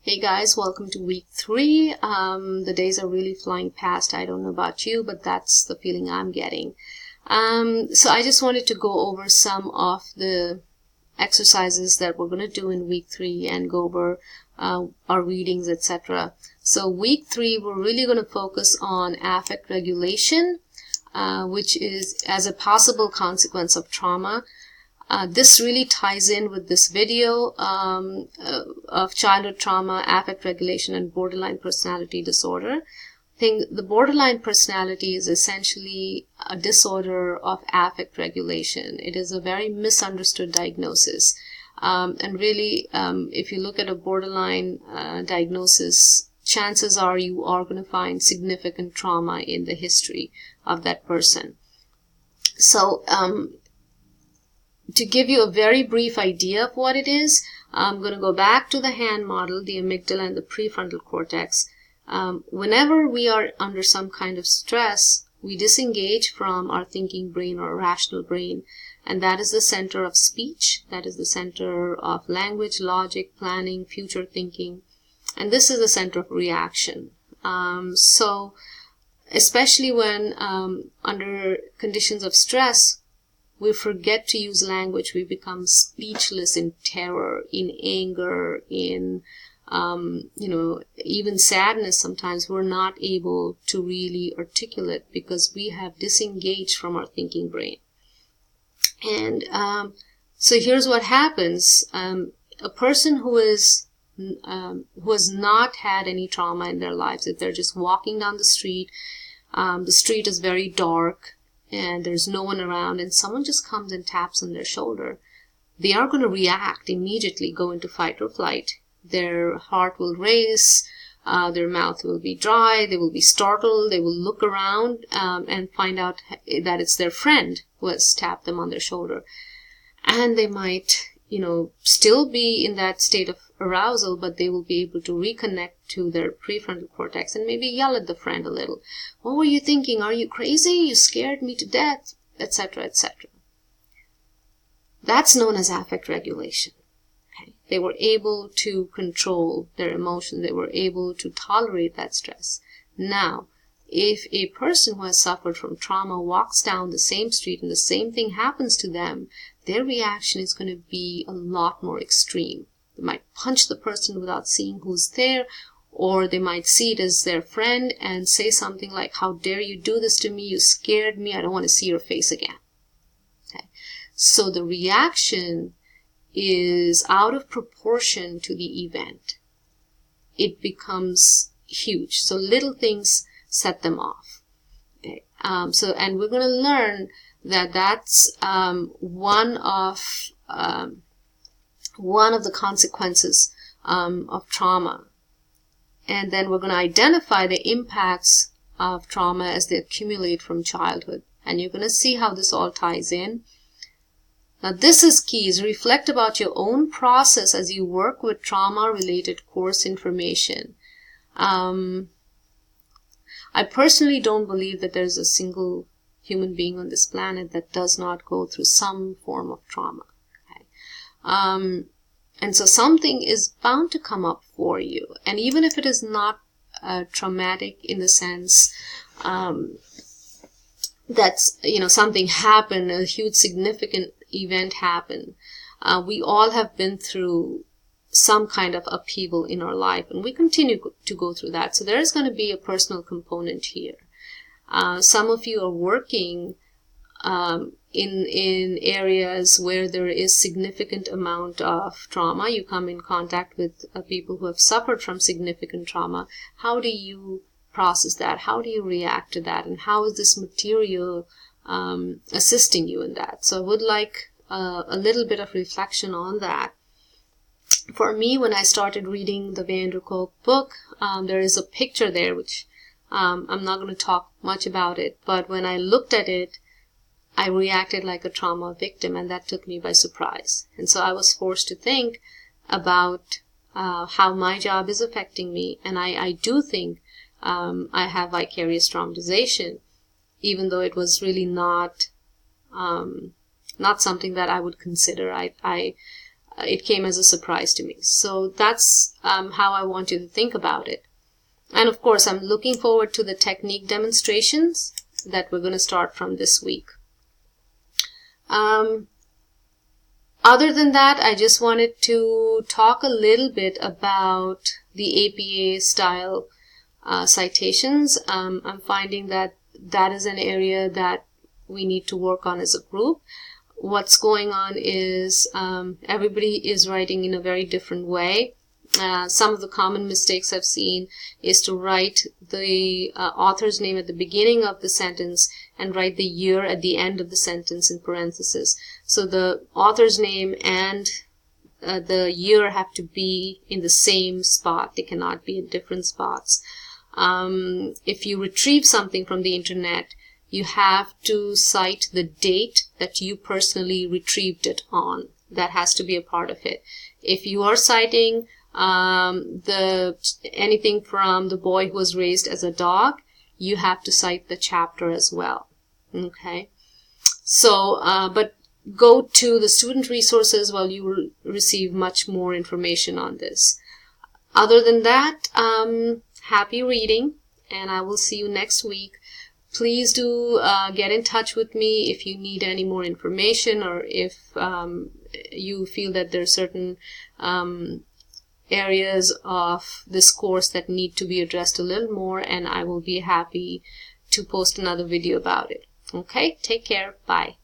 Hey guys, welcome to week 3. The days are really flying past. I don't know about you, but that's the feeling I'm getting. So I just wanted to go over some of the exercises that we're going to do in week 3 and go over our readings, etc. So week 3, we're really going to focus on affect regulation, which is as a possible consequence of trauma. This really ties in with this video of childhood trauma, affect regulation, and borderline personality disorder. I think the borderline personality is essentially a disorder of affect regulation. It is a very misunderstood diagnosis. And really, if you look at a borderline diagnosis, chances are you are going to find significant trauma in the history of that person. So, to give you a very brief idea of what it is, I'm going to go back to the hand model, the amygdala and the prefrontal cortex. Whenever we are under some kind of stress, we disengage from our thinking brain or rational brain, and that is the center of speech, that is the center of language, logic, planning, future thinking, and this is the center of reaction. So especially when under conditions of stress, we forget to use language. We become speechless in terror, in anger, in, even sadness. Sometimes we're not able to really articulate because we have disengaged from our thinking brain. And so here's what happens. A person who has not had any trauma in their lives, if they're just walking down the street is very dark, and there's no one around, and someone just comes and taps on their shoulder, they are going to react immediately, go into fight or flight. Their heart will race, their mouth will be dry, they will be startled, they will look around and find out that it's their friend who has tapped them on their shoulder. And they might, still be in that state of arousal, but they will be able to reconnect to their prefrontal cortex and maybe yell at the friend a little. What were you thinking? Are you crazy? You scared me to death, etc., etc. That's known as affect regulation. Okay? They were able to control their emotion. They were able to tolerate that stress. Now, if a person who has suffered from trauma walks down the same street and the same thing happens to them, their reaction is going to be a lot more extreme. They might punch the person without seeing who's there, or they might see it as their friend and say something like, "How dare you do this to me? You scared me. I don't want to see your face again." Okay. So the reaction is out of proportion to the event. It becomes huge. So little things set them off. Okay. And we're going to learn that that's one of the consequences of trauma. And then we're going to identify the impacts of trauma as they accumulate from childhood. And you're going to see how this all ties in. Now this is key, is reflect about your own process as you work with trauma-related course information. I personally don't believe that there's a single human being on this planet that does not go through some form of trauma. Okay? And so something is bound to come up for you. And even if it is not traumatic in the sense that's, something happened, a huge significant event happened, we all have been through some kind of upheaval in our life, and we continue to go through that. So there is going to be a personal component here. Some of you are working in areas where there is significant amount of trauma. You come in contact with people who have suffered from significant trauma. How do you process that? How do you react to that? And how is this material assisting you in that? So I would like a little bit of reflection on that. For me, when I started reading the Van der Kolk book, there is a picture there which I'm not going to talk much about it, but when I looked at it, I reacted like a trauma victim, and that took me by surprise. And so I was forced to think about how my job is affecting me, and I do think I have vicarious traumatization, even though it was really not something that I would consider. it came as a surprise to me. So that's how I want you to think about it. And of course, I'm looking forward to the technique demonstrations that we're going to start from this week. Other than that, I just wanted to talk a little bit about the APA style citations. I'm finding that that is an area that we need to work on as a group. What's going on is everybody is writing in a very different way. Some of the common mistakes I've seen is to write the author's name at the beginning of the sentence and write the year at the end of the sentence in parentheses. So the author's name and the year have to be in the same spot. They cannot be in different spots. If you retrieve something from the internet, you have to cite the date that you personally retrieved it on. That has to be a part of it. If you are citing anything from The Boy Who Was Raised as a Dog, you have to cite the chapter as well. Okay. So, but go to the student resources while you will receive much more information on this. Other than that, happy reading, and I will see you next week. Please do get in touch with me if you need any more information, or if you feel that there are certain areas of this course that need to be addressed a little more, and I will be happy to post another video about it. Okay, take care. Bye.